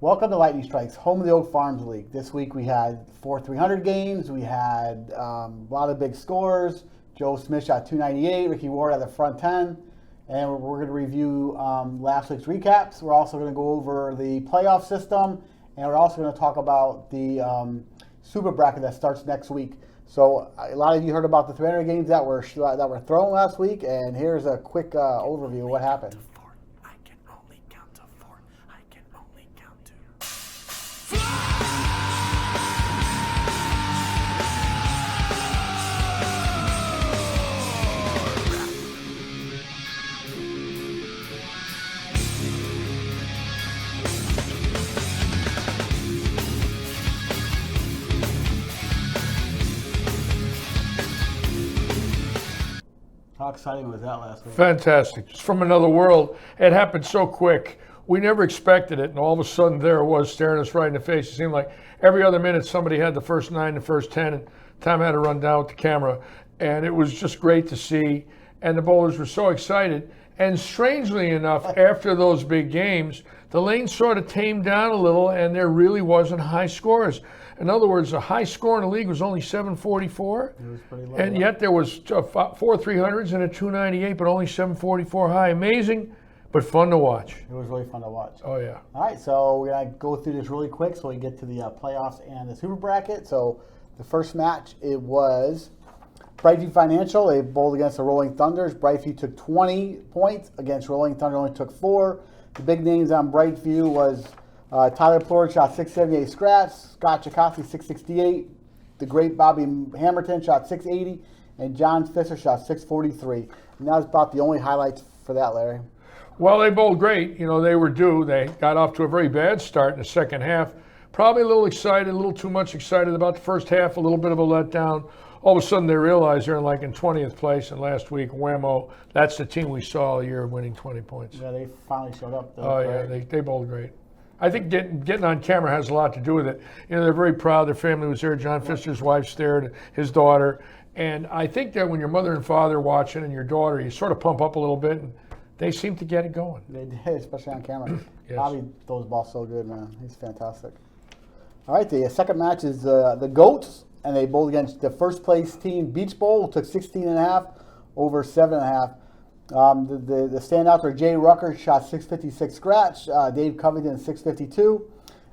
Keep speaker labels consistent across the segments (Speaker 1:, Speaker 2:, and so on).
Speaker 1: Welcome to Lightning Strikes, home of the Oak Farms League. This week we had 4 300 games. We had a lot of big scores. Joe Smith shot 298, Ricky Ward at the front 10. And we're going to review last week's recaps. We're also going to go over the playoff system. And we're also going to talk about the super bracket that starts next week. So a lot of you heard about the 300 games that were thrown last week. And here's a quick overview of what happened. How exciting was that last week?
Speaker 2: Fantastic. Just from another world. It happened so quick. We never expected it, and all of a sudden there it was staring us right in the face. It seemed like every other minute somebody had the first 9, the first 10, and Tom had to run down with the camera. And it was just great to see, and the bowlers were so excited. And strangely enough, after those big games, the lanes sort of tamed down a little, and there really wasn't high scores. In other words, the high score in the league was only 744,
Speaker 1: It was pretty low.
Speaker 2: and yet there was 4 300s and a 298, but only 744 high. Amazing, but fun to watch.
Speaker 1: It was really fun to watch.
Speaker 2: Oh, yeah.
Speaker 1: All right, so we're going to go through this really quick so we get to the playoffs and the super bracket. So the first match, it was Brightview Financial. They bowled against the Rolling Thunders. Brightview took 20 points against Rolling Thunder, only took 4. The big names on Brightview was Tyler Plord shot 678 scratch, Scott Chakosky 668, the great Bobby Hamilton shot 680, and John Fisher shot 643. And that was about the only highlights for that, Larry.
Speaker 2: Well, they bowled great. You know, they were due. They got off to a very bad start in the second half. Probably a little excited, a little too much excited about the first half, a little bit of a letdown. All of a sudden they realize they're in 20th place, and last week, whammo, that's the team we saw all year winning 20 points.
Speaker 1: Yeah, they finally showed up.
Speaker 2: Yeah, they bowled great. I think getting on camera has a lot to do with it. You know, they're very proud. Their family was there. John Fisher's wife's there, his daughter. And I think that when your mother and father are watching and your daughter, you sort of pump up a little bit, and they seem to get it going.
Speaker 1: They did, especially on camera.
Speaker 2: Yes.
Speaker 1: Bobby throws the ball so good, man. He's fantastic. All right, the second match is the Goats, and they bowled against the first place team, Beach Bowl, took 16.5 over 7.5. The standouts were Jay Rucker shot 656 scratch, Dave Covington 652,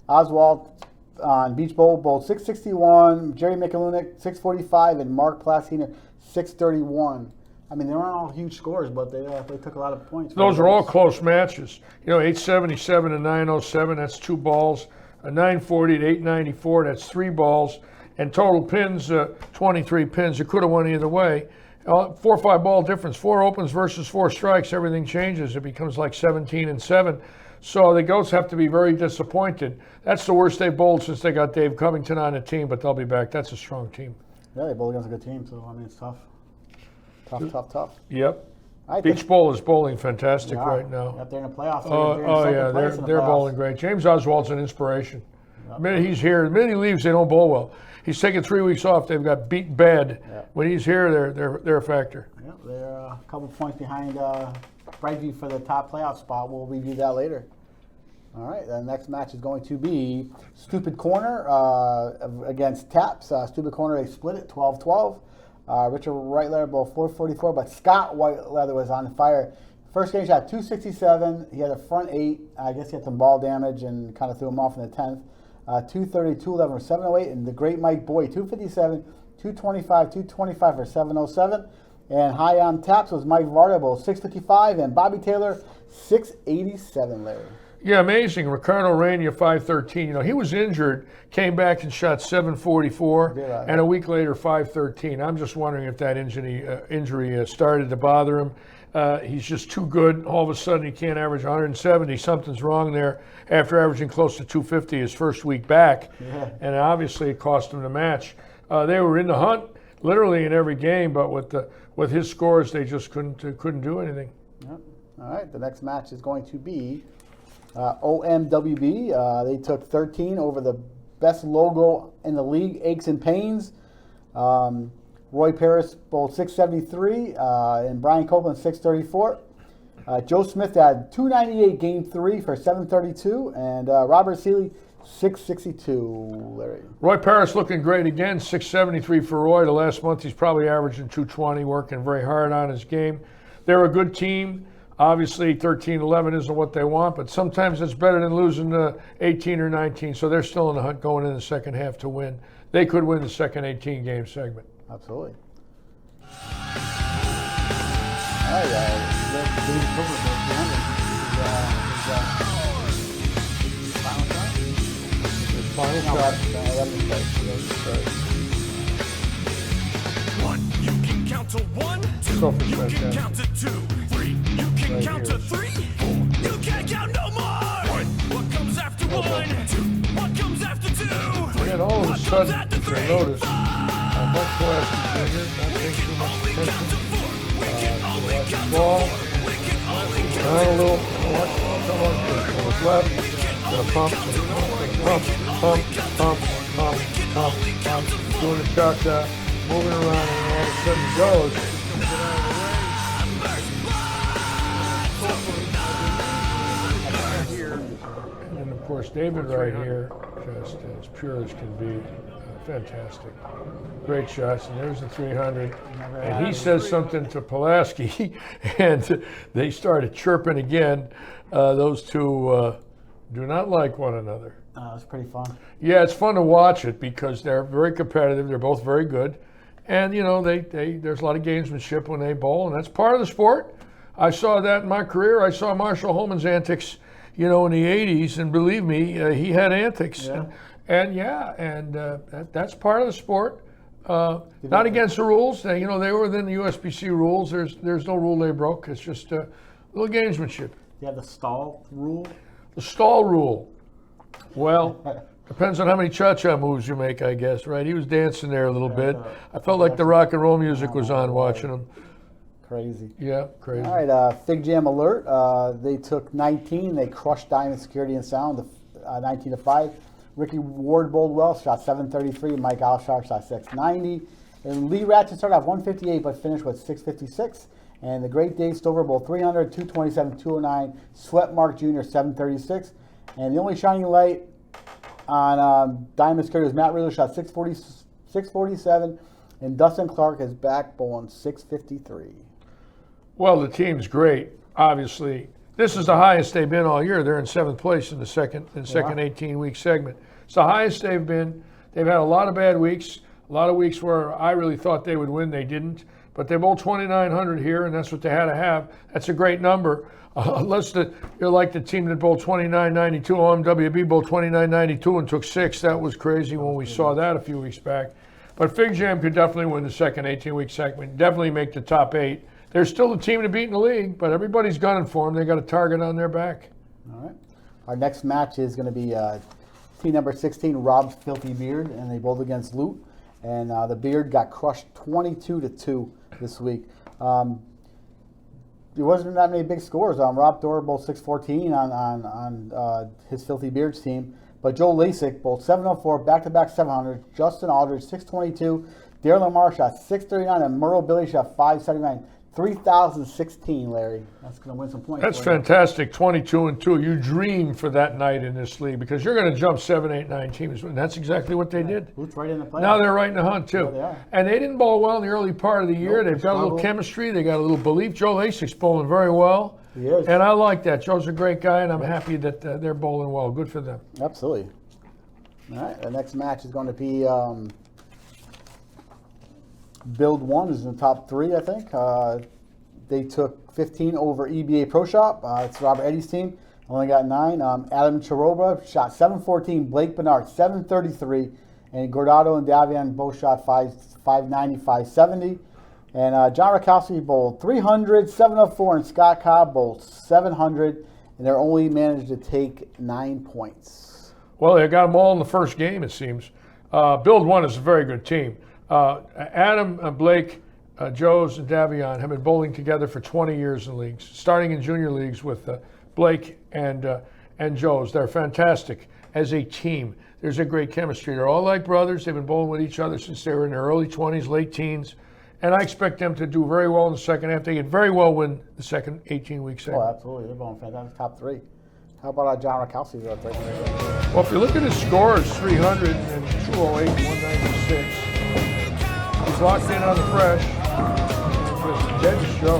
Speaker 1: Oswald on Beach Bowl bowled 661, Jerry Mikulinik 645, and Mark Plassiner 631. I mean, they weren't all huge scores, but they took a lot of points.
Speaker 2: Those are all close matches. You know, 877 to 907, that's 2 balls. 940 to 894, that's 3 balls. And total pins, 23 pins. It could have went either way. 4 or 5 ball difference. 4 opens versus 4 strikes, everything changes. It becomes like 17 and 7. So the Goats have to be very disappointed. That's the worst they've bowled since they got Dave Covington on the team, but they'll be back. That's a strong team.
Speaker 1: Yeah, they bowled against a good team, so I mean, it's tough. Tough.
Speaker 2: Yep.
Speaker 1: Right,
Speaker 2: Beach Bowl is bowling fantastic right now.
Speaker 1: Yep, they're in the playoffs.
Speaker 2: They're bowling great. James Oswald's an inspiration. The minute he's here, the minute he leaves, they don't bowl well. He's taken 3 weeks off. They've got beat bad.
Speaker 1: Yep.
Speaker 2: When he's here, they're a factor.
Speaker 1: Yep, they're a couple points behind Brightview for the top playoff spot. We'll review that later. All right, the next match is going to be Stupid Corner against Taps. Stupid Corner, they split it 12-12. Richard Whiteleather bowled 444, but Scott Whiteleather was on fire. First game shot 267. He had a front 8. I guess he had some ball damage and kind of threw him off in the 10th. 230, 211 for 708, and the great Mike Boyd 257, 225 for 707. And high on Taps was Mike Varda, 655, and Bobby Taylor 687. Larry.
Speaker 2: Yeah, amazing. Ricardo Rania 513. You know, he was injured, came back and shot 744, and a week later 513. I'm just wondering if that injury started to bother him. He's just too good. All of a sudden, he can't average 170. Something's wrong there after averaging close to 250 his first week back.
Speaker 1: Yeah.
Speaker 2: And obviously, it cost him the match. They were in the hunt literally in every game, but with his scores, they just couldn't do anything.
Speaker 1: Yep. All right, the next match is going to be OMWB. They took 13 over the best logo in the league, Aches and Pains. Roy Paris bowled 673 and Brian Copeland 634. Joe Smith had 298 game 3 for 732, and Robert Seeley 662. Larry.
Speaker 2: Roy Paris looking great again, 673 for Roy. The last month he's probably averaging 220, working very hard on his game. They're a good team. Obviously 13-11 isn't what they want, but sometimes it's better than losing 18 or 19. So they're still in the hunt going in the second half to win. They could win the second 18-game segment.
Speaker 1: Absolutely. All right, David Silver for 300. Final shot?
Speaker 2: Final
Speaker 1: No,
Speaker 2: shot.
Speaker 3: One, you can count to one, two,
Speaker 2: Selfish
Speaker 3: you can
Speaker 2: fantastic.
Speaker 3: count to 2, 3, you can
Speaker 2: Right
Speaker 3: count
Speaker 2: here.
Speaker 3: to 3, 4, you can't count no more. One, what comes after 1, 2, what comes after 2, 3,
Speaker 2: And all of a
Speaker 3: what comes
Speaker 2: sudden,
Speaker 3: after
Speaker 2: if
Speaker 3: 3,
Speaker 2: you'll notice, Mike Pulaski Jr. not paying too much
Speaker 3: only count
Speaker 2: attention.
Speaker 3: to 4, we can only count to
Speaker 2: Ball.
Speaker 3: 4, we can only count
Speaker 2: Down a little, watch, come on, on his left, gonna pump, pump, doing the cha-cha, moving around, and all of a sudden he goes. And then, of course, David right here, just as pure as can be, fantastic. Great shots, and there's the 300. And he says something to Pulaski, and they started chirping again. Those two do not like one another.
Speaker 1: It's pretty fun.
Speaker 2: Yeah, it's fun to watch it because they're very competitive. They're both very good. And, you know, there's a lot of gamesmanship when they bowl, and that's part of the sport. I saw that in my career. I saw Marshall Holman's antics, you know, in the 80s, and believe me, he had antics.
Speaker 1: Yeah.
Speaker 2: That's part of the sport. Not against the rules. They were within the USBC rules. There's no rule they broke. It's just a little gamesmanship.
Speaker 1: You have the stall rule.
Speaker 2: The stall rule. Well, depends on how many cha-cha moves you make, I guess, right? He was dancing there a little bit. I felt like the rock and roll music was on watching him.
Speaker 1: Crazy.
Speaker 2: Yeah, crazy.
Speaker 1: All right, Fig Jam Alert. They took 19. They crushed Diamond Security and Sound, 19-5. Ricky Ward bowled well, shot 733. Mike Alshar shot 690. And Lee Ratchet started off 158, but finished with 656. And the Great Dave Stover bowled 300, 227, 209. Sweat Mark Jr. 736. And the only shining light on Diamond Security was Matt Rizzo, shot 647. And Dustin Clark is back bowling 653.
Speaker 2: Well, the team's great, obviously. This is the highest they've been all year. They're in 7th place in the second 18-week segment. It's the highest they've been. They've had a lot of bad weeks, a lot of weeks where I really thought they would win. They didn't. But they bowled 2,900 here, and that's what they had to have. That's a great number. Unless you're like the team that bowled 29.92, OMWB bowled 29.92 and took 6. That was crazy when we saw that a few weeks back. But Fig Jam could definitely win the second 18-week segment, definitely make the top 8. They're still the team to beat in the league, but everybody's gunning for them. They got a target on their back.
Speaker 1: All right. Our next match is going to be team number 16, Rob's Filthy Beard, and they bowled against Loot. And the Beard got crushed 22-2 this week. There wasn't that many big scores. Rob Dorr bowled 614 on his Filthy Beards team, but Joe Lasik bowled 704, back-to-back 700. Justin Aldridge 622, Darren Lamar shot 639, and Merle Billy shot 579. 3,016, Larry. That's going to win some points.
Speaker 2: That's
Speaker 1: for you.
Speaker 2: fantastic, 22-2. You dream for that night in this league because you're going to jump 7, 8, 9 teams, and that's exactly what they did.
Speaker 1: Loot's right in the playoffs.
Speaker 2: Now they're right in the hunt, too.
Speaker 1: Yeah, they are.
Speaker 2: And they didn't bowl well in the early part of the year.
Speaker 1: Nope,
Speaker 2: They've got a little
Speaker 1: struggled.
Speaker 2: chemistry. They got a little belief. Joe Lasik's bowling very well.
Speaker 1: He is.
Speaker 2: And I like that. Joe's a great guy, and I'm happy that they're bowling well. Good for them.
Speaker 1: Absolutely. All right, the next match is going to be Build 1 is in the top 3, I think. They took 15 over EBA Pro Shop. It's Robert Eddy's team. Only got 9. Adam Charoba shot 714. Blake Bernard 733. And Gordado and Davian both shot 590, 570. And John Rakowski bowled 300, 704. And Scott Cobb bowled 700. And they're only managed to take 9 points.
Speaker 2: Well, they got them all in the first game, it seems. Build 1 is a very good team. Adam, Blake, Joes, and Davion have been bowling together for 20 years in leagues, starting in junior leagues with Blake and Joes. They're fantastic as a team. There's a great chemistry. They're all like brothers. They've been bowling with each other since they were in their early 20s, late teens, And I expect them to do very well in the second half. They could very well win the second 18-week
Speaker 1: Oh,
Speaker 2: segment.
Speaker 1: absolutely. They're going fantastic. Top three. How about John Rakowski's right there?
Speaker 2: Well, if you look at his scores, 300 and 208, 196. He's locked in on the fresh. With Dead to show.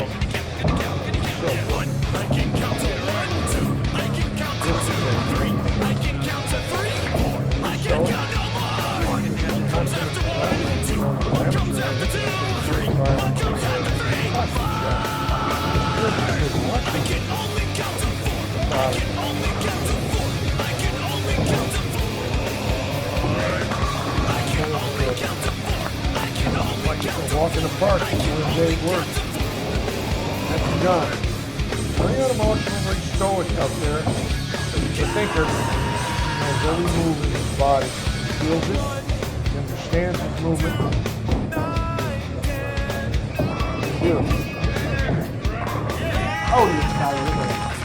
Speaker 2: Walk in the park, doing great work. That's John. Very unemotional, very stoic out there. He's a thinker. He knows every move in his body. He feels it. He understands his movement. Beautiful.
Speaker 1: Oh, he's got it.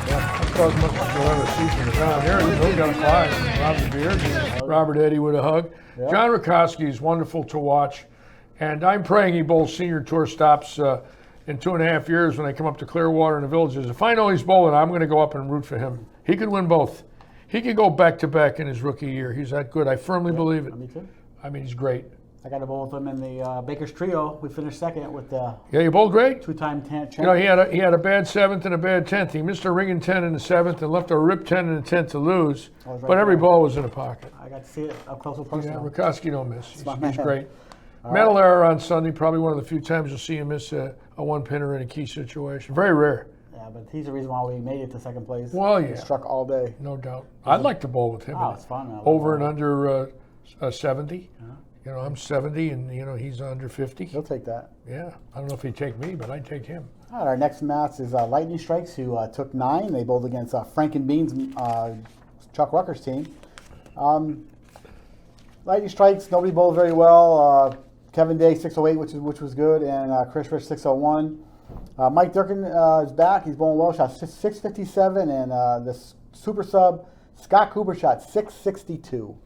Speaker 2: Yeah, that's about as much as you'll ever see from John. Here he is. He's got a fly. Robert Beard. Robert Eddy with a hug.
Speaker 1: Yeah.
Speaker 2: John Rakowski is wonderful to watch. And I'm praying he bowls senior tour stops in 2.5 years when they come up to Clearwater and the Villages. If I know he's bowling, I'm going to go up and root for him. He could win both. He could go back-to-back in his rookie year. He's that good. I firmly believe it.
Speaker 1: Me too.
Speaker 2: I mean, he's great.
Speaker 1: I got to bowl with him in the Baker's Trio. We finished second with the
Speaker 2: Yeah, you bowled great.
Speaker 1: two-time champ.
Speaker 2: You know, he had a bad 7th and a bad 10th. He missed a ringing 10 in the 7th and left a rip 10 in the 10th to lose.
Speaker 1: I was right
Speaker 2: But every
Speaker 1: there.
Speaker 2: ball was in the pocket.
Speaker 1: I got to see it up close and
Speaker 2: Yeah,
Speaker 1: personal.
Speaker 2: Rakowski don't miss. He's
Speaker 1: my man.
Speaker 2: great. Mental error on Sunday, probably one of the few times you'll see him miss a one-pinner in a key situation. Very rare,
Speaker 1: Yeah, but he's the reason why we made it to second place.
Speaker 2: Well,
Speaker 1: He
Speaker 2: yeah.
Speaker 1: struck all day.
Speaker 2: no doubt. I'd like to bowl with him.
Speaker 1: Oh, it's fun, man.
Speaker 2: Over and under 70. You know, I'm 70 and, you know, he's under 50.
Speaker 1: He'll take that.
Speaker 2: Yeah, I don't know if he'd take me, but I'd take him.
Speaker 1: All right, our next match is Lightning Strikes, who took 9. They bowled against Frank and Beans, Chuck Rucker's team. Lightning Strikes, nobody bowled very well. Kevin Day 608, which was good, and Chris Rich 601. Mike Durkin is back. He's bowling well. Shot 657, and the super sub Scott Cooper shot 662.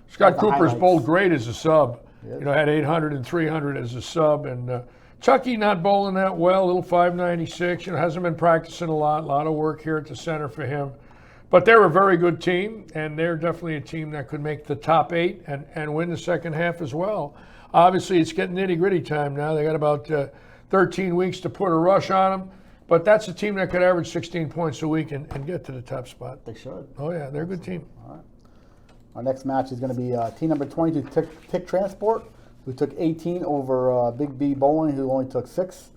Speaker 2: Scott
Speaker 1: the
Speaker 2: Cooper's
Speaker 1: highlights.
Speaker 2: bowled great as a sub.
Speaker 1: Yes.
Speaker 2: You know, had 800 and 300 as a sub. And Chucky not bowling that well, little 596. You know, hasn't been practicing a lot of work here at the center for him. But they're a very good team, and they're definitely a team that could make the top 8 and win the second half as well. Obviously, it's getting nitty-gritty time now. They got about 13 weeks to put a rush on them. But that's a team that could average 16 points a week and get to the top spot.
Speaker 1: They should.
Speaker 2: Oh, yeah, they're a good team.
Speaker 1: Our next match is going to be team number 22, Tick Transport, who took 18 over Big B Bowling, who only took 6.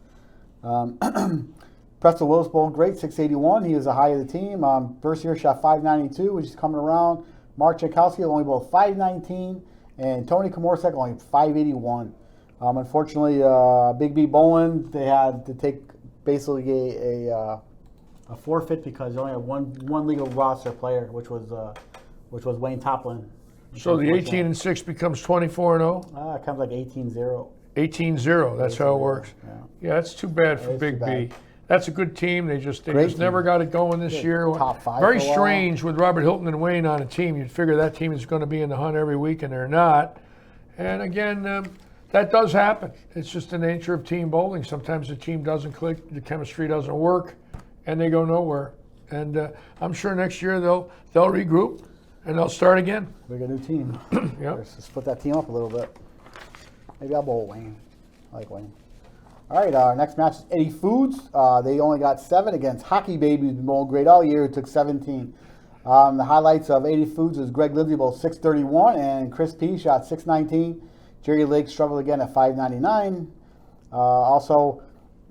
Speaker 1: Preston Willis bowled great, 681. He was the high of the team. First year shot 592, which is coming around. Mark Jankowski only bowled 519, and Tony Komorsek only 581. Unfortunately, Big B Bowling, they had to take basically a forfeit because they only had one legal roster player, which was Wayne Toplin.
Speaker 2: So the 18 and 6 becomes 24 and 0?
Speaker 1: It comes like 18-0.
Speaker 2: 18-0, that's how it works.
Speaker 1: Yeah.
Speaker 2: Yeah, that's too bad for
Speaker 1: is
Speaker 2: Big
Speaker 1: too
Speaker 2: B.
Speaker 1: bad.
Speaker 2: That's a good team. They just
Speaker 1: Great
Speaker 2: never
Speaker 1: team.
Speaker 2: got it going this
Speaker 1: Yeah,
Speaker 2: year.
Speaker 1: top 5
Speaker 2: Very
Speaker 1: for a while.
Speaker 2: strange with Robert Hilton and Wayne on a team. You'd figure that team is going to be in the hunt every week, and they're not. And again, that does happen. It's just the nature of team bowling. Sometimes the team doesn't click, the chemistry doesn't work, and they go nowhere. And I'm sure next year they'll regroup and they'll start again.
Speaker 1: We got a new team.
Speaker 2: Yep.
Speaker 1: Let's split that team up a little bit. Maybe I'll bowl Wayne. I like Wayne. All right, our next match is Eddie Foods. They only got 7 against Hockey Baby, who's been bowling great all year, who took 17. The highlights of Eddie Foods was Greg Lindsay bowled 631, and Chris P shot 619. Jerry Lake struggled again at 599. Also,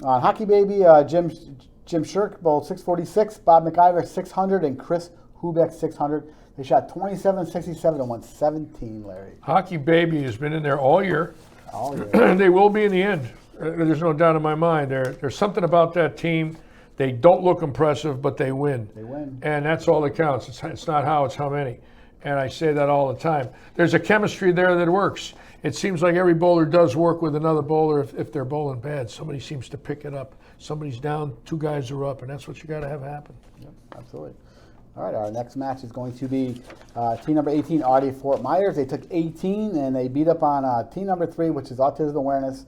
Speaker 1: on Hockey Baby, Jim Shirk bowled 646, Bob McIver 600, and Chris Hubeck 600. They shot 27, 67, and won 17, Larry.
Speaker 2: Hockey Baby has been in there all year.
Speaker 1: All year.
Speaker 2: And they will be in the end. There's no doubt in my mind. There's something about that team. They don't look impressive, but they win.
Speaker 1: They win.
Speaker 2: And that's all that counts. It's not how, it's how many. And I say that all the time. There's a chemistry there that works. It seems like every bowler does work with another bowler if they're bowling bad. Somebody seems to pick it up. Somebody's down, 2 guys are up, and that's what you got to have happen.
Speaker 1: Yep, absolutely. All right, our next match is going to be team number 18, Audie Fort Myers. They took 18 and they beat up on team number 3, which is Autism Awareness.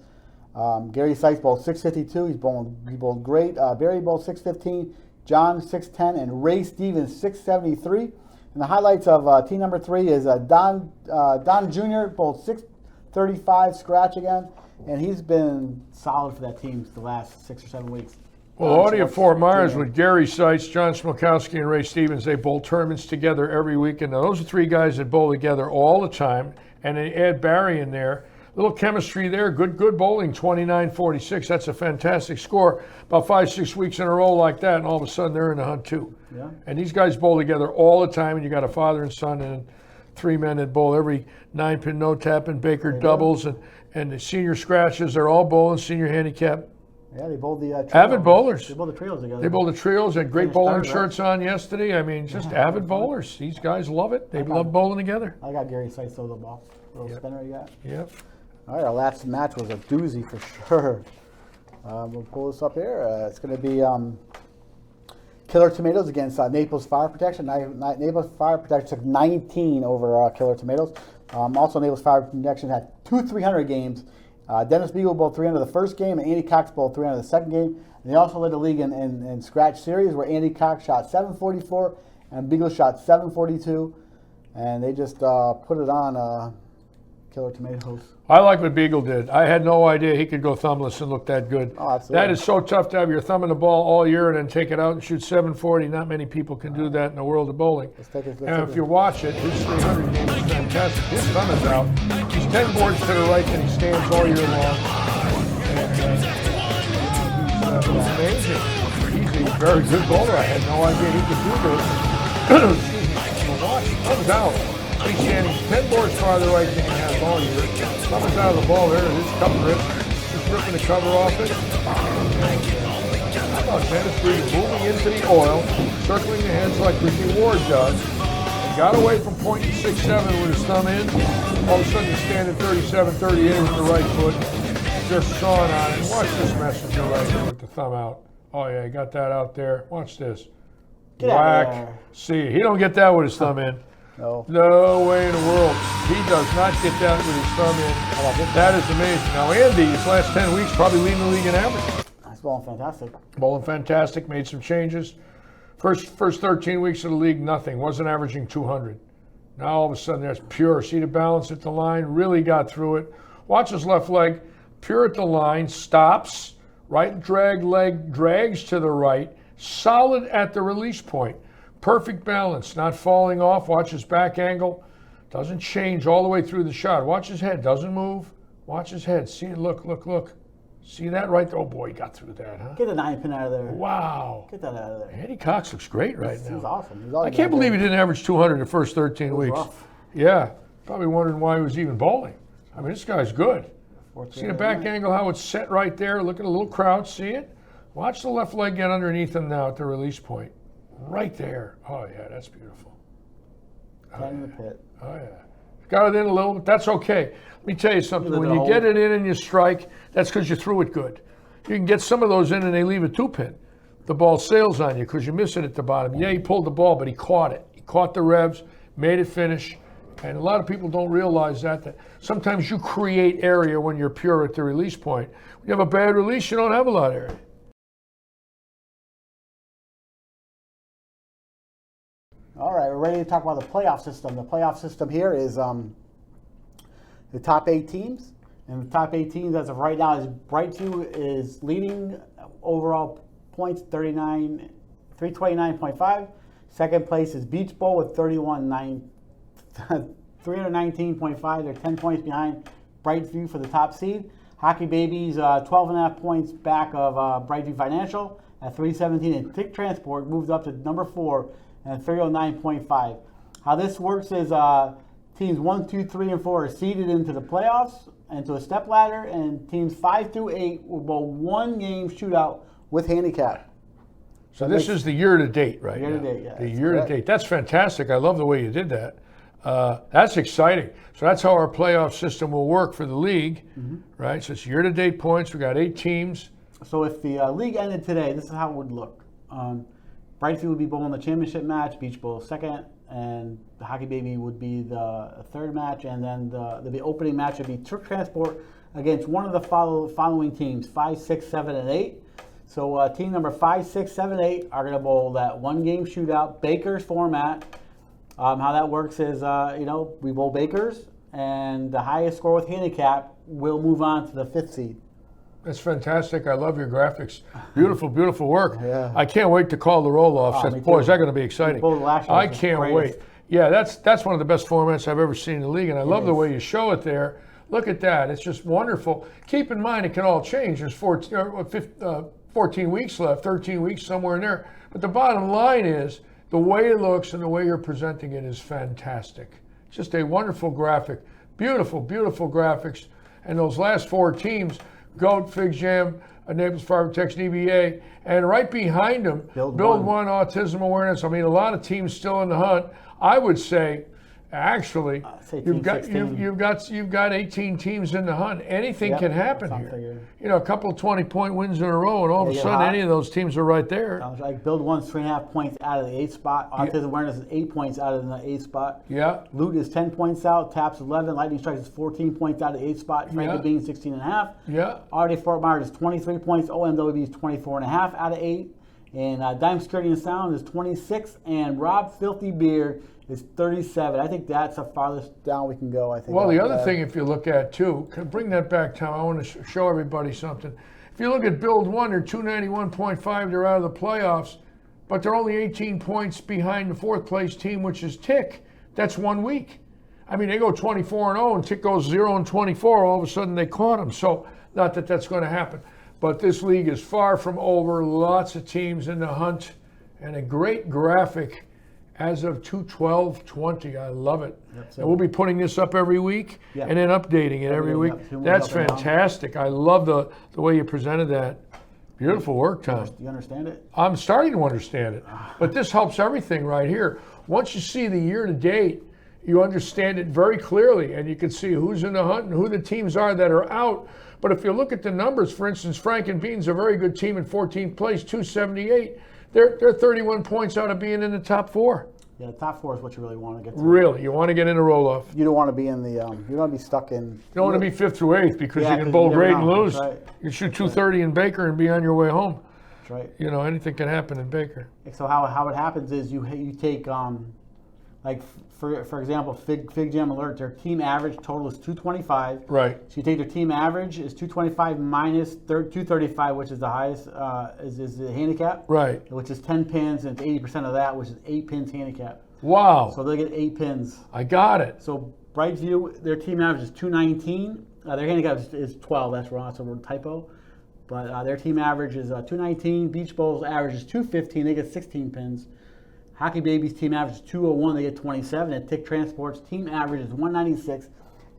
Speaker 1: Gary Sykes bowled 652. He bowled great. Barry bowled 615. John 610 and Ray Stevens 673. And the highlights of team number 3 is Don Jr. bowled 635 scratch again, and he's been solid for that team the last 6 or 7 weeks.
Speaker 2: Well, Audie of Fort Myers with Gary Seitz, John Smolkowski, and Ray Stevens, they bowl tournaments together every week. And those are 3 guys that bowl together all the time. And they add Barry in there. Little chemistry there. Good bowling, 29-46. That's a fantastic score. About 5-6 weeks in a row like that, and all of a sudden they're in the hunt too.
Speaker 1: Yeah.
Speaker 2: And these guys bowl together all the time. And you got a father and son and 3 men that bowl every 9-pin no-tap and Baker doubles. And the senior scratches, they're all bowling senior handicap.
Speaker 1: Yeah, they bowled the trio.
Speaker 2: Avid bowlers.
Speaker 1: They bowled the trios together.
Speaker 2: They bowled the trios, had great
Speaker 1: Finished
Speaker 2: bowling
Speaker 1: third, right?
Speaker 2: shirts on yesterday. I mean, just avid bowlers. These guys love it. They love bowling together.
Speaker 1: I got Gary Sykes over the ball. Little spinner you got.
Speaker 2: Yep.
Speaker 1: All right, our last match was a doozy for sure. We'll pull this up here. It's going to be Killer Tomatoes against Naples Fire Protection. Naples Fire Protection took 19 over Killer Tomatoes. Also, Naples Fire Protection had 2 300 games. Dennis Beagle bowled 300 the first game, and Andy Cox bowled 300 the second game. And they also led the league in scratch series, where Andy Cox shot 744 and Beagle shot 742. And they just put it on Killer Tomatoes.
Speaker 2: I like what Beagle did. I had no idea he could go thumbless and look that good.
Speaker 1: Oh, absolutely.
Speaker 2: That is so tough to have your thumb in the ball all year and then take it out and shoot 740. Not many people can do that in the world of bowling. And if you watch it, his 300 game is fantastic. His thumb is out. He's 10 boards to the right and he stands all year long. And, he's amazing. He's a very good bowler. I had no idea he could do this. Excuse me. Watch, thumbs out. He's standing 10 boards farther right than he has all year. Thumb is out of the ball there. His cover rip. Just ripping the cover off it. How about Dennis Beagle moving into the oil, circling the heads like Ricky Ward does. And got away from pointing 6-7 with his thumb in. All of a sudden he's standing 37-38 with the right foot. Just sawing on it. Watch this messenger right here with the thumb out. Oh yeah, he got that out there. Watch this.
Speaker 1: Get out of
Speaker 2: Whack.
Speaker 1: there.
Speaker 2: See, he don't get that with his thumb in.
Speaker 1: No.
Speaker 2: No way in the world. He does not get that with his thumb in. That is amazing. Now, Andy, his last 10 weeks, probably leading the league in average.
Speaker 1: That's bowling fantastic.
Speaker 2: Bowling fantastic, made some changes. First 13 weeks of the league, nothing. Wasn't averaging 200. Now, all of a sudden, there's pure. See the balance at the line? Really got through it. Watch his left leg. Pure at the line. Stops. Right drag leg drags to the right. Solid at the release point. Perfect balance, not falling off. Watch his back angle. Doesn't change all the way through the shot. Watch his head, doesn't move. Watch his head. See it, look. See that right there? Oh boy, he got through that, huh?
Speaker 1: Get the 9-pin out of there.
Speaker 2: Wow.
Speaker 1: Get that out of there.
Speaker 2: Andy Cox looks great right now.
Speaker 1: He's awesome.
Speaker 2: I can't believe he didn't average 200 the first 13 weeks.
Speaker 1: rough.
Speaker 2: Yeah, probably wondering why he was even bowling. I mean, this guy's good. See the back angle, how it's set right there? Look at a little crouch, see it? Watch the left leg get underneath him now at the release point. Right there. Oh, yeah, that's beautiful.
Speaker 1: 10 in the pit.
Speaker 2: Oh, yeah. Got it in a little, but that's okay. Let me tell you something.
Speaker 1: You
Speaker 2: When
Speaker 1: live in
Speaker 2: you
Speaker 1: a
Speaker 2: get
Speaker 1: hole.
Speaker 2: it in and you strike, that's because you threw it good. You can get some of those in and they leave a 2-pin. The ball sails on you because you miss it at the bottom. Yeah, he pulled the ball, but he caught it. He caught the revs, made it finish. And a lot of people don't realize that sometimes you create area when you're pure at the release point. When you have a bad release, you don't have a lot of area.
Speaker 1: All right, we're ready to talk about the playoff system. The playoff system here is the top 8 teams. And the top 8 teams as of right now is Brightview is leading overall points, 329.5. Second place is Beach Bowl with 319.5. They're 10 points behind Brightview for the top seed. Hockey Babies 12.5 points back of Brightview Financial at 317. And Tick Transport moved up to number 4 at 309.5. How this works is teams 1, 2, 3, and 4 are seeded into the playoffs, into a step ladder, and teams 5 through 8 will bowl 1 game shootout with handicap.
Speaker 2: So this is the year-to-date right now.
Speaker 1: Year-to-date, yeah,
Speaker 2: The
Speaker 1: that's
Speaker 2: year-to-date.
Speaker 1: correct.
Speaker 2: That's fantastic. I love the way you did that. That's exciting. So that's how our playoff system will work for the league, right? So it's year-to-date points. We got 8 teams.
Speaker 1: So if the league ended today, this is how it would look. Brightview would be bowling the championship match, Beach Bowl second, and the Hockey Baby would be the third match, and then the opening match would be Turk Transport against one of the following teams: 5, 6, 7, and 8. So team number 5, 6, 7, 8 are going to bowl that one-game shootout, Baker's format. How that works is, we bowl Baker's, and the highest score with handicap will move on to the 5th seed.
Speaker 2: That's fantastic. I love your graphics. Beautiful, beautiful work.
Speaker 1: Yeah.
Speaker 2: I can't wait to call the roll-offs.
Speaker 1: Me
Speaker 2: Boy,
Speaker 1: too.
Speaker 2: is that going to be exciting.
Speaker 1: Both last year
Speaker 2: I
Speaker 1: was
Speaker 2: can't
Speaker 1: greatest.
Speaker 2: wait. Yeah, that's one of the best formats I've ever seen in the league, and I love the
Speaker 1: is.
Speaker 2: way you show it there. Look at that. It's just wonderful. Keep in mind, it can all change. There's 14 weeks left, 13 weeks, somewhere in there. But the bottom line is, the way it looks and the way you're presenting it is fantastic. Just a wonderful graphic. Beautiful, beautiful graphics. And those last 4 teams, GOAT, Fig Jam, Naples Fiber Tex, DBA, and right behind them,
Speaker 1: Build
Speaker 2: One, Autism Awareness. I mean, a lot of teams still in the hunt. I would say, actually,
Speaker 1: say
Speaker 2: you've
Speaker 1: team
Speaker 2: got
Speaker 1: 16.
Speaker 2: you've got 18 teams in the hunt. Anything
Speaker 1: Yep,
Speaker 2: can happen
Speaker 1: that's what I'm
Speaker 2: here.
Speaker 1: figuring.
Speaker 2: You know, a couple of 20-point wins in a row, and all of a
Speaker 1: Yeah,
Speaker 2: sudden,
Speaker 1: hot.
Speaker 2: any of those teams are right there.
Speaker 1: Like Build One's 3.5 points out of the 8th spot. Autism Awareness is 8 points out of the 8th spot.
Speaker 2: Yeah.
Speaker 1: Loot is 10 points out. Taps 11. Lightning Strikes is 14 points out of the 8th spot. Frankie
Speaker 2: Yeah.
Speaker 1: Bean 16.5.
Speaker 2: Yeah.
Speaker 1: RD Fort Myers is 23 points. OMWB is 24.5 out of 8. And Dime Security and Sound is 26. And Rob Filthy Beer is 37. I think that's the farthest down we can go. I think.
Speaker 2: Well, the other thing, if you look at too, bring that back, Tom. I want to show everybody something. If you look at Build One, they're 291.5. They're out of the playoffs, but they're only 18 points behind the 4th place team, which is Tick. That's 1 week. I mean, they go 24-0, and Tick goes 0-24. All of a sudden, they caught them. So, not that that's going to happen, but this league is far from over. Lots of teams in the hunt, and a great graphic. As of 2/12/20, I love it.
Speaker 1: so-
Speaker 2: And we'll be putting this up every week
Speaker 1: Yeah.
Speaker 2: and then updating it every week.
Speaker 1: Yep, 2 more
Speaker 2: That's
Speaker 1: up and down.
Speaker 2: fantastic. I love the way you presented that. Beautiful work, Tom.
Speaker 1: Do you understand it?
Speaker 2: I'm starting to understand it. But this helps everything right here. Once you see the year to date, you understand it very clearly, and you can see who's in the hunt and who the teams are that are out. But if you look at the numbers, for instance, Frank and Bean's a very good team in 14th place, 278. They're 31 points out of being in the top 4.
Speaker 1: Yeah, the top 4 is what you really want to get to.
Speaker 2: Really, you want to get in a roll-off.
Speaker 1: You don't want to be in the. You don't want to be stuck in.
Speaker 2: You don't want to be 5th through 8th because
Speaker 1: Yeah,
Speaker 2: you can
Speaker 1: 'cause
Speaker 2: bowl
Speaker 1: you never
Speaker 2: great and
Speaker 1: know.
Speaker 2: lose.
Speaker 1: That's right.
Speaker 2: You shoot 230 in Baker and be on your way home.
Speaker 1: That's right.
Speaker 2: You know, anything can happen in Baker.
Speaker 1: So how it happens is you take like for example Fig Jam Alert, their team average total is 225.
Speaker 2: Right.
Speaker 1: So you take their team average is 225 minus 235, which is the highest is the handicap.
Speaker 2: Right.
Speaker 1: Which is 10 pins, and it's 80% of that, which is 8 pins handicap.
Speaker 2: Wow.
Speaker 1: So they get 8 pins.
Speaker 2: I got it.
Speaker 1: So Brightview, their team average is 219. Their handicap is 12. That's wrong. That's a typo. But their team average is 219. Beach Bowl's average is 215. They get 16 pins. Hockey Baby's team average is 201. They get 27. And Tick Transport's team average is 196,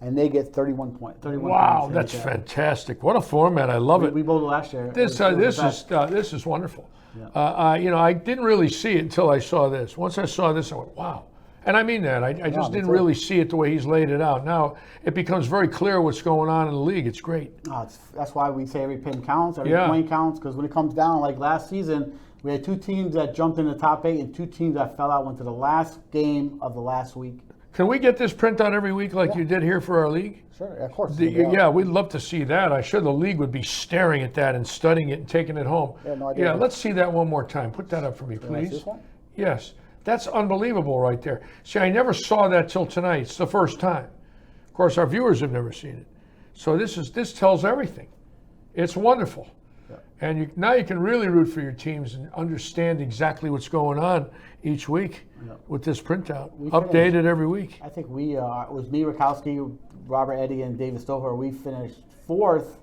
Speaker 1: and they get 31 points. 31
Speaker 2: Wow,
Speaker 1: points
Speaker 2: that's
Speaker 1: handicap.
Speaker 2: fantastic. What a format. I love it.
Speaker 1: We bowled it last year.
Speaker 2: This
Speaker 1: It was the best.
Speaker 2: this is wonderful. I didn't really see it until I saw this. Once I saw this, I went, wow. And I mean that. I just
Speaker 1: me
Speaker 2: didn't
Speaker 1: too.
Speaker 2: really see it the way he's laid it out. Now it becomes very clear what's going on in the league. It's great.
Speaker 1: That's why we say every pin counts, every
Speaker 2: Yeah.
Speaker 1: point counts, because when it comes down, like last season, we had 2 teams that jumped in the top 8 and 2 teams that fell out, went to the last game of the last week.
Speaker 2: Can we get this print out every week like you did here for our league?
Speaker 1: Sure, of course.
Speaker 2: Yeah, we'd love to see that. I'm sure the league would be staring at that and studying it and taking it home.
Speaker 1: Yeah, no idea.
Speaker 2: Yeah, let's see that one more time. Put that up for me,
Speaker 1: Nice,
Speaker 2: please.
Speaker 1: this one?
Speaker 2: Yes, that's unbelievable right there. See, I never saw that till tonight. It's the first time. Of course, our viewers have never seen it. So this tells everything. It's wonderful.
Speaker 1: Yeah.
Speaker 2: And now you can really root for your teams and understand exactly what's going on each week with this printout. Updated every week.
Speaker 1: I think it was me, Rakowski, Robert Eddy, and David Stover. We finished 4th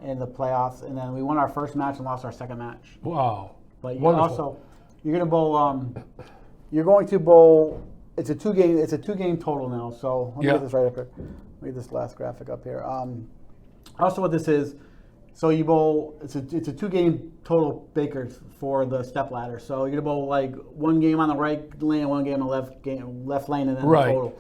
Speaker 1: in the playoffs, and then we won our first match and lost our second match.
Speaker 2: Wow.
Speaker 1: But
Speaker 2: Wonderful.
Speaker 1: you're going to bowl. You're going to bowl. It's a 2-game. It's a 2-game total now. So let me
Speaker 2: Yeah.
Speaker 1: get this right up here. Let me get this last graphic up here. Also, what this is. So you bowl. It's a 2-game total Bakers for the step ladder. So you're gonna bowl like 1 game on the right lane, 1 game on the left lane, and then
Speaker 2: Right.
Speaker 1: the total.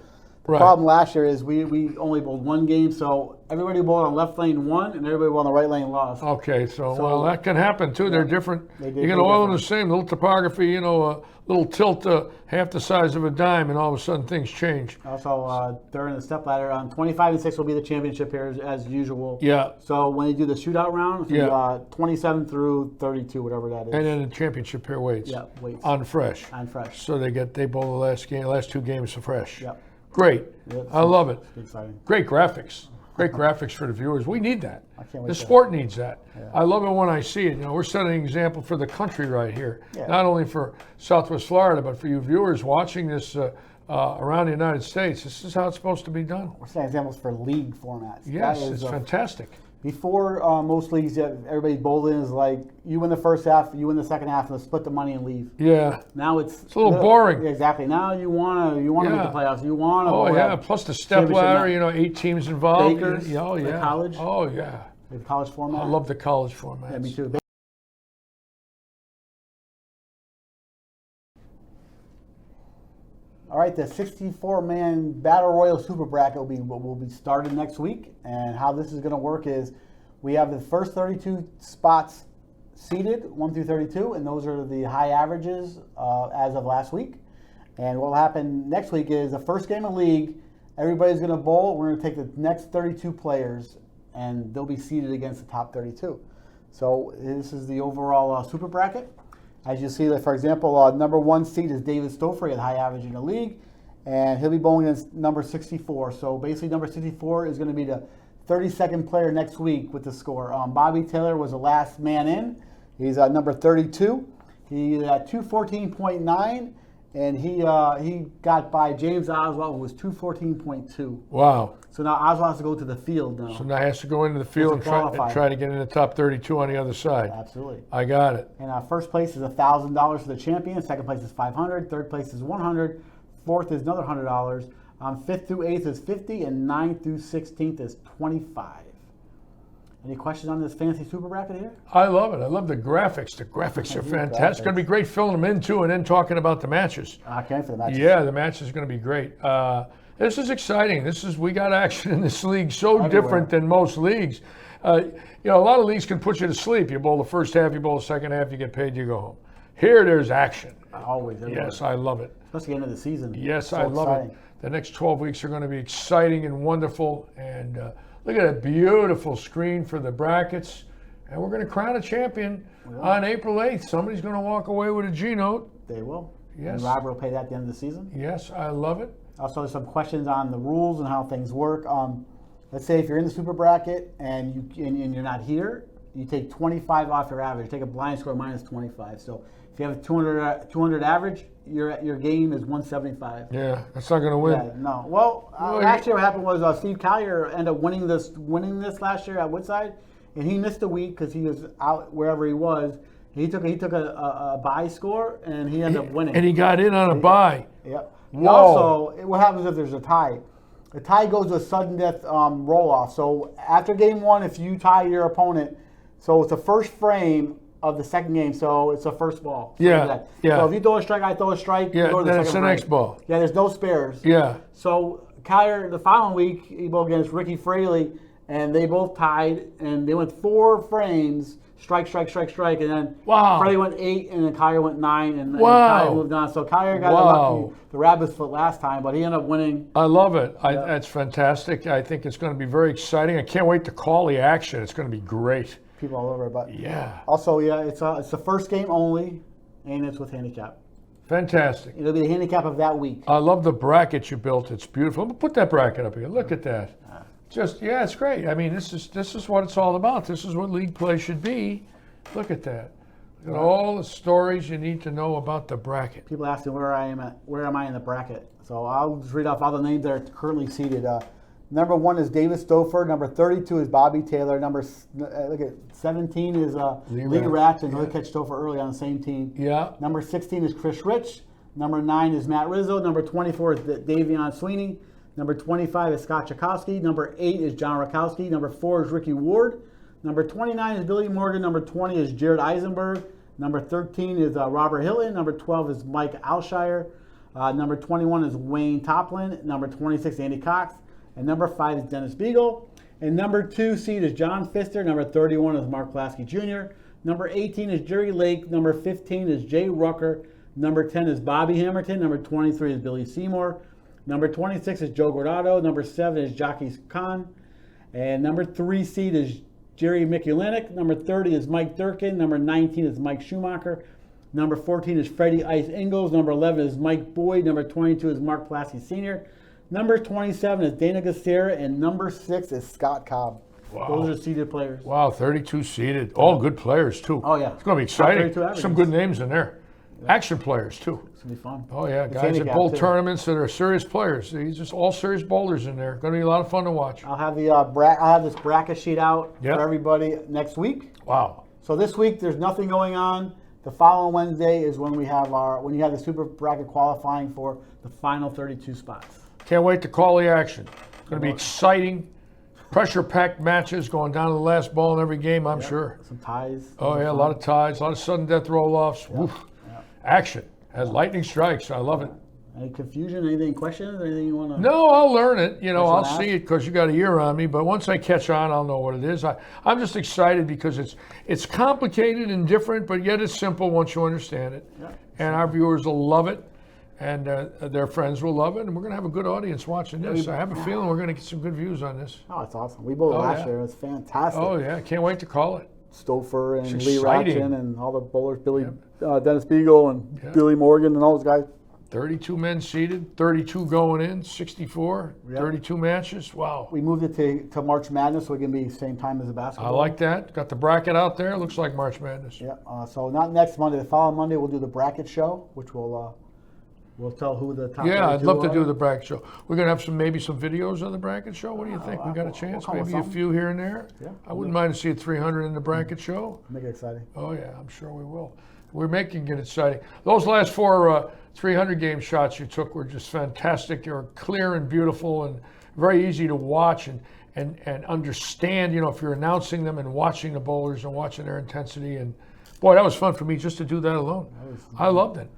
Speaker 1: The
Speaker 2: Right.
Speaker 1: problem last year is we only bowled one game, so everybody bowled on left lane won, and everybody bowled on the right lane lost.
Speaker 2: Okay, well, that can happen too. They're different.
Speaker 1: They
Speaker 2: You get oil in the same, little topography, a little tilt, half the size of a dime, and all of a sudden things change.
Speaker 1: Also, during the step ladder, 25 and 6 will be the championship here as usual.
Speaker 2: Yeah,
Speaker 1: So when they do the shootout round, it's
Speaker 2: Yeah.
Speaker 1: 27 through 32, whatever that is.
Speaker 2: and then the championship pair weights.
Speaker 1: Yeah, weights.
Speaker 2: On fresh.
Speaker 1: On fresh.
Speaker 2: So they bowl the last 2 games for fresh.
Speaker 1: Yep.
Speaker 2: Great.
Speaker 1: Yeah,
Speaker 2: I love it.
Speaker 1: It's exciting.
Speaker 2: Great graphics. Great graphics for the viewers. We need that.
Speaker 1: can't wait
Speaker 2: The
Speaker 1: to-
Speaker 2: sport needs that. I love it when I see it. We're setting an example for the country right here.
Speaker 1: Yeah.
Speaker 2: Not only for Southwest Florida, but for you viewers watching this around the United States. This is how it's supposed to be done.
Speaker 1: We're setting examples for league formats.
Speaker 2: Yes,
Speaker 1: That is
Speaker 2: it's fantastic.
Speaker 1: Before most leagues, everybody's bowling is like you win the first half, you win the second half, and split the money and leave.
Speaker 2: Yeah.
Speaker 1: Now it's
Speaker 2: a little boring.
Speaker 1: Yeah, exactly. Now you wanna make
Speaker 2: Yeah.
Speaker 1: the playoffs. You wanna.
Speaker 2: Oh,
Speaker 1: bowl
Speaker 2: yeah.
Speaker 1: that
Speaker 2: Plus the step
Speaker 1: championship
Speaker 2: ladder,
Speaker 1: night.
Speaker 2: 8 teams involved.
Speaker 1: Bakers,
Speaker 2: Oh,
Speaker 1: the
Speaker 2: yeah.
Speaker 1: college.
Speaker 2: Oh, yeah.
Speaker 1: The college format.
Speaker 2: I love the college format.
Speaker 1: Yeah, me too. All right, the 64-man Battle Royal Super Bracket will be started next week, and how this is going to work is we have the first 32 spots seeded, 1 through 32, and those are the high averages as of last week. And what will happen next week is the first game of league, everybody's going to bowl. We're going to take the next 32 players, and they'll be seeded against the top 32. So this is the overall Super Bracket. As you see, for example, number 1 seed is David Stoffer at high average in the league, and he'll be bowling against number 64. So basically, number 64 is going to be the 32nd player next week with the score. Bobby Taylor was the last man in. He's number 32. He's at 214.9, and he got by James Oswald, who was 214.2.
Speaker 2: Wow.
Speaker 1: So now Oswald has to go to the field now.
Speaker 2: So now he has to go into the field and
Speaker 1: qualify.
Speaker 2: try to get in the top 32 on the other side.
Speaker 1: Absolutely.
Speaker 2: I got it.
Speaker 1: And first place is $1,000 for the champion. Second place is $500. Third place is $100. Fourth is another $100. Fifth through eighth is $50, and 9th through 16th is $25. Any questions on this fantasy super bracket here?
Speaker 2: I love it. I love the graphics. The graphics are fantastic. It's going to be great filling them in too, and then talking about the matches.
Speaker 1: I can't for the matches.
Speaker 2: Yeah, the matches are going to be great. This is exciting. We got action in this league so
Speaker 1: Everywhere.
Speaker 2: different than most leagues. A lot of leagues can put you to sleep. You bowl the first half, you bowl the second half, you get paid, you go home. Here, there's action.
Speaker 1: Always. Everywhere.
Speaker 2: Yes, I love it.
Speaker 1: Especially the end of the season.
Speaker 2: Yes,
Speaker 1: So
Speaker 2: I love
Speaker 1: exciting.
Speaker 2: it. The next 12 weeks are going to be exciting and wonderful. And look at that beautiful screen for the brackets. And we're going to crown a champion on April 8th. Somebody's going to walk away with a G note.
Speaker 1: They will.
Speaker 2: Yes.
Speaker 1: And Robert will pay that at the end of the season.
Speaker 2: Yes, I love it.
Speaker 1: Also, there's some questions on the rules and how things work. Let's say if you're in the super bracket and you're not here, you take 25 off your average. Take a blind score minus 25. So if you have a 200 average, your game is 175.
Speaker 2: Yeah, that's not going to win.
Speaker 1: Yeah, no. Well,
Speaker 2: Well,
Speaker 1: last year what happened was Steve Collier ended up winning this last year at Woodside, and he missed a week because he was out wherever he was. He took a bye score, and he ended up winning.
Speaker 2: And he got in on a bye.
Speaker 1: Yep.
Speaker 2: Whoa.
Speaker 1: Also, what happens if there's a tie? The tie goes to a sudden death roll off. So after game 1, if you tie your opponent, so it's the first frame of the second game. So it's the first ball.
Speaker 2: Yeah, yeah.
Speaker 1: So if you throw a strike, I throw a strike.
Speaker 2: Yeah,
Speaker 1: you go to
Speaker 2: then
Speaker 1: the
Speaker 2: it's
Speaker 1: second
Speaker 2: the
Speaker 1: frame.
Speaker 2: next ball.
Speaker 1: Yeah, there's no spares.
Speaker 2: Yeah.
Speaker 1: So Collier, the following week, he bowled against Ricky Fraley, and they both tied, and they went 4 frames. Strike, and then
Speaker 2: Wow.
Speaker 1: Fraley went 8, and then Collier went 9, and
Speaker 2: Wow.
Speaker 1: Collier moved on. So Collier got
Speaker 2: Wow.
Speaker 1: the rabbit's foot last time, but he ended up winning.
Speaker 2: I love it. That's fantastic. I think it's going to be very exciting. I can't wait to call the action. It's going to be great.
Speaker 1: People all over, but
Speaker 2: Yeah.
Speaker 1: also, yeah, it's the first game only, and it's with handicap.
Speaker 2: Fantastic.
Speaker 1: It'll be the handicap of that week.
Speaker 2: I love the bracket you built. It's beautiful. Put that bracket up here. Look at that. It's great. I mean, this is what it's all about. This is what league play should be. Look at that. Look at all the stories you need to know about the bracket.
Speaker 1: People ask me where am I in the bracket? So I'll just read off all the names that are currently seated. Number 1 is David Stoffer. Number 32 is Bobby Taylor. Look at 17 is Lee Ratch, and he'll catch Stoffer early on the same team.
Speaker 2: Yeah.
Speaker 1: Number 16 is Chris Rich. Number 9 is Matt Rizzo. Number 24 is Davion Sweeney. Number 25 is Scott Chakowski. Number 8 is John Rakowski. Number 4 is Ricky Ward. Number 29 is Billy Morgan. Number 20 is Jared Eisenberg. Number 13 is Robert Hilton. Number 12 is Mike Alshire. Number 21 is Wayne Toplin. Number 26, Andy Cox. And number 5 is Dennis Beagle. And number 2 seed is John Pfister. Number 31 is Mark Lasky Jr. Number 18 is Jerry Lake. Number 15 is Jay Rucker. Number 10 is Bobby Hamilton. Number 23 is Billy Seymour. Number 26 is Joe Gordado. Number 7 is Jockey Khan. And number 3 seed is Jerry Mikulinik. Number 30 is Mike Durkin. Number 19 is Mike Schumacher. Number 14 is Freddie Ice Ingalls. Number 11 is Mike Boyd. Number 22 is Mark Plasky Sr. Number 27 is Dana Gacera. And number 6 is Scott Cobb.
Speaker 2: Wow.
Speaker 1: Those are seeded players.
Speaker 2: Wow, 32 seeded. All good players, too.
Speaker 1: Oh, yeah.
Speaker 2: It's going to be
Speaker 1: Top 32
Speaker 2: exciting.
Speaker 1: averages.
Speaker 2: Some good names in there. Action players, too.
Speaker 1: It's going to be fun.
Speaker 2: Oh, yeah.
Speaker 1: It's
Speaker 2: Guys at
Speaker 1: handicap,
Speaker 2: bowl
Speaker 1: too.
Speaker 2: tournaments that are serious players. These just all serious bowlers in there. Going to be a lot of fun to watch.
Speaker 1: I'll have the I'll have this bracket sheet out
Speaker 2: Yep.
Speaker 1: for everybody next week.
Speaker 2: Wow.
Speaker 1: So this week there's nothing going on. The following Wednesday is when you have the super bracket qualifying for the final 32 spots.
Speaker 2: Can't wait to call the action. It's going to be exciting. Pressure-packed matches going down to the last ball in every game, I'm sure.
Speaker 1: Some ties.
Speaker 2: Oh, yeah, a lot of ties, a lot of sudden death roll-offs. Woof. Action. As lightning strikes. I love it.
Speaker 1: Any confusion? Anything questions? Anything you want to?
Speaker 2: No, I'll learn it. You know,
Speaker 1: Question
Speaker 2: I'll
Speaker 1: to ask?
Speaker 2: see it because you got a year on me. But once I catch on, I'll know what it is. I'm just excited because it's complicated and different, but yet it's simple once you understand it.
Speaker 1: Yeah.
Speaker 2: And our viewers will love it, and their friends will love it, and we're going to have a good audience watching this. I have a feeling we're going to get some good views on this.
Speaker 1: Oh, it's awesome. We bowled
Speaker 2: Oh,
Speaker 1: last
Speaker 2: yeah.
Speaker 1: year. It was fantastic.
Speaker 2: Oh yeah, can't wait to call it.
Speaker 1: Stouffer and
Speaker 2: It's
Speaker 1: Lee
Speaker 2: exciting.
Speaker 1: Ratchin and all the bowlers, Dennis Beagle and Billy Morgan and all those guys.
Speaker 2: 32 men seated, 32 going in, 64,
Speaker 1: Yep.
Speaker 2: 32 matches. Wow.
Speaker 1: We moved it to March Madness so it can be same time as the
Speaker 2: I
Speaker 1: basketball.
Speaker 2: like that. Got the bracket out there. Looks like March Madness.
Speaker 1: Yeah. So not next Monday. The following Monday we'll do the bracket show, which we'll tell who the top.
Speaker 2: Yeah, I'd
Speaker 1: 32
Speaker 2: love to
Speaker 1: are.
Speaker 2: do the bracket show. We're gonna have maybe some videos of the bracket show. What do you think? We got a
Speaker 1: we'll
Speaker 2: chance?
Speaker 1: come with
Speaker 2: Maybe a
Speaker 1: something.
Speaker 2: few here and there.
Speaker 1: Yeah.
Speaker 2: I wouldn't mind to see a 300 in the bracket show.
Speaker 1: Make it exciting.
Speaker 2: Oh yeah, I'm sure we will. We're making it exciting. Those last 4 300 game shots you took were just fantastic. They were clear and beautiful and very easy to watch and understand. You know, if you're announcing them and watching the bowlers and watching their intensity. And boy, that was fun for me just to do that alone. I loved it.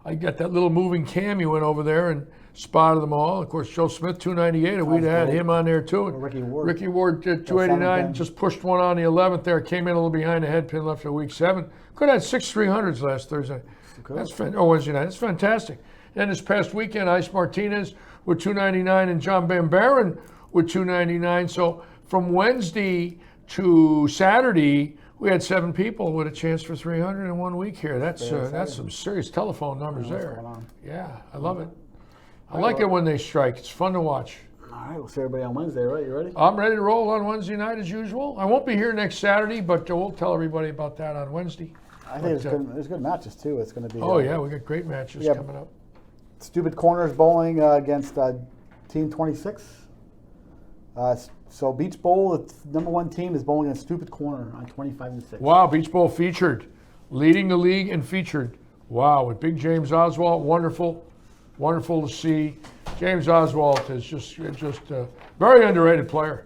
Speaker 2: I got that little moving cam you went over there and spotted them all. Of course, Joe Smith, 298, and we'd had
Speaker 1: great.
Speaker 2: him on there too. And
Speaker 1: Ricky Ward.
Speaker 2: Ricky Ward did
Speaker 1: 7-10.
Speaker 2: 289, just pushed one on the 11th there, came in a little behind the head pin left for week 7. Could have had 6 300s last Thursday. Wednesday night. That's fantastic. And this past weekend, Ice Martinez with 299 and John Van Baren with 299. So from Wednesday to Saturday, we had 7 people with a chance for 300 in 1 week here. That's some serious telephone numbers there.
Speaker 1: going on.
Speaker 2: Yeah, I love it. I like it when they strike. It's fun to watch.
Speaker 1: All right, we'll see everybody on Wednesday, right? You ready?
Speaker 2: I'm ready to roll on Wednesday night as usual. I won't be here next Saturday, but we'll tell everybody about that on Wednesday.
Speaker 1: I think there's good matches too. It's going to be.
Speaker 2: Oh yeah, we got great matches
Speaker 1: yeah.
Speaker 2: coming up.
Speaker 1: Stupid Corners bowling against Team 26. So Beach Bowl, its #1 team is bowling against Stupid Corner on 25-6.
Speaker 2: Wow, Beach Bowl featured, leading the league and featured. Wow, with Big James Oswalt, wonderful to see. James Oswalt is just a very underrated player.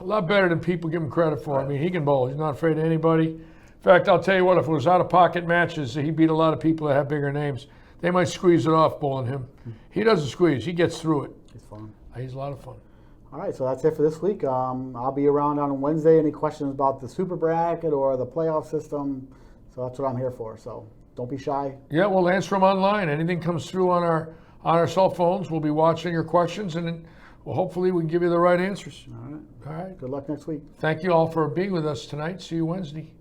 Speaker 2: A lot better than people give him credit for. I mean, he can bowl. He's not afraid of anybody. In fact, I'll tell you what, if it was out-of-pocket matches, he beat a lot of people that have bigger names. They might squeeze it off bowling him. He doesn't squeeze. He gets through it.
Speaker 1: It's fun.
Speaker 2: He's a lot of fun.
Speaker 1: All right, so that's it for this week. I'll be around on Wednesday. Any questions about the super bracket or the playoff system? So that's what I'm here for. So don't be shy.
Speaker 2: Yeah, we'll answer them online. Anything comes through on our cell phones, we'll be watching your questions, and then hopefully we can give you the right answers.
Speaker 1: All right.
Speaker 2: All right.
Speaker 1: Good luck next week.
Speaker 2: Thank you all for being with us tonight. See you Wednesday.